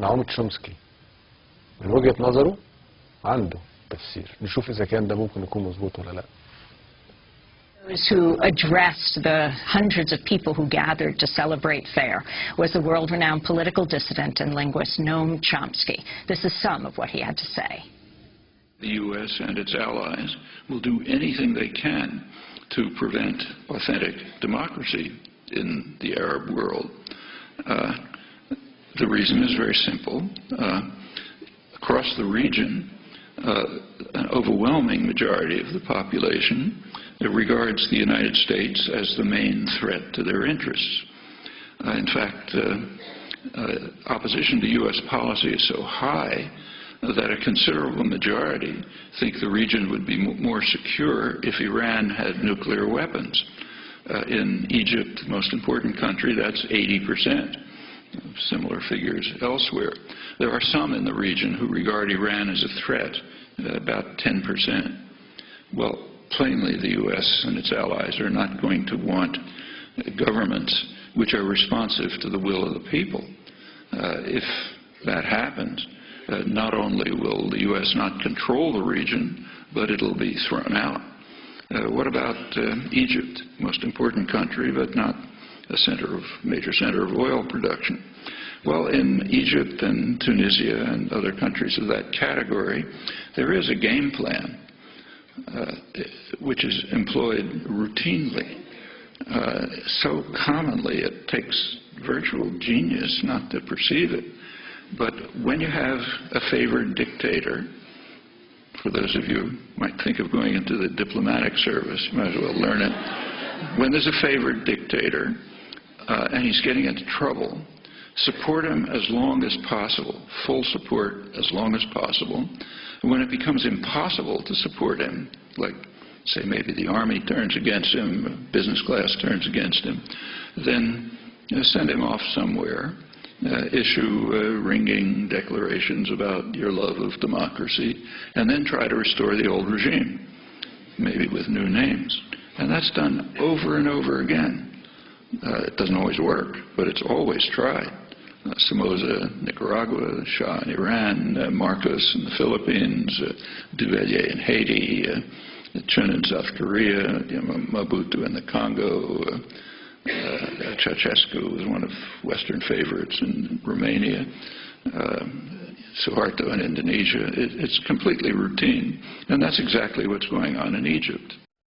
نعومة شومسكي من وجهة نظره عنده تفسير، نشوف إذا كان ده ممكن يكون مظبوط ولا لا. Those who addressed the hundreds of people who gathered to celebrate FAIR was the world-renowned political dissident and linguist Noam Chomsky. This is some of what he had to say. The U.S. and its allies will do anything they can to prevent authentic democracy in the Arab world. The reason is very simple. Across the region, an overwhelming majority of the population regards the United States as the main threat to their interests. In fact, opposition to U.S. policy is so high that a considerable majority think the region would be more secure if Iran had nuclear weapons. In Egypt, the most important country, that's 80%. Similar figures elsewhere. There are some in the region who regard Iran as a threat, about 10%. Well, plainly the U.S. and its allies are not going to want governments which are responsive to the will of the people. If that happens, not only will the U.S. not control the region, but it'll be thrown out. What about Egypt, most important country, but not a major center of oil production? Well, in Egypt and Tunisia and other countries of that category, there is a game plan which is employed routinely. So commonly it takes virtual genius not to perceive it. But when you have a favored dictator, for those of you who might think of going into the diplomatic service, you might as well learn it. When there's a favored dictator and he's getting into trouble, support him as long as possible, full support as long as possible. When it becomes impossible to support him, like, say, maybe the army turns against him, business class turns against him, then send him off somewhere, issue ringing declarations about your love of democracy, and then try to restore the old regime, maybe with new names. And that's done over and over again. It doesn't always work, but it's always tried. Somoza, Nicaragua, Shah in Iran, Marcos in the Philippines, Duvalier in Haiti, Chun in South Korea, Mobutu in the Congo, Ceausescu was one of Western favorites in Romania, Suharto in Indonesia. It's completely routine, and that's exactly what's going on in Egypt.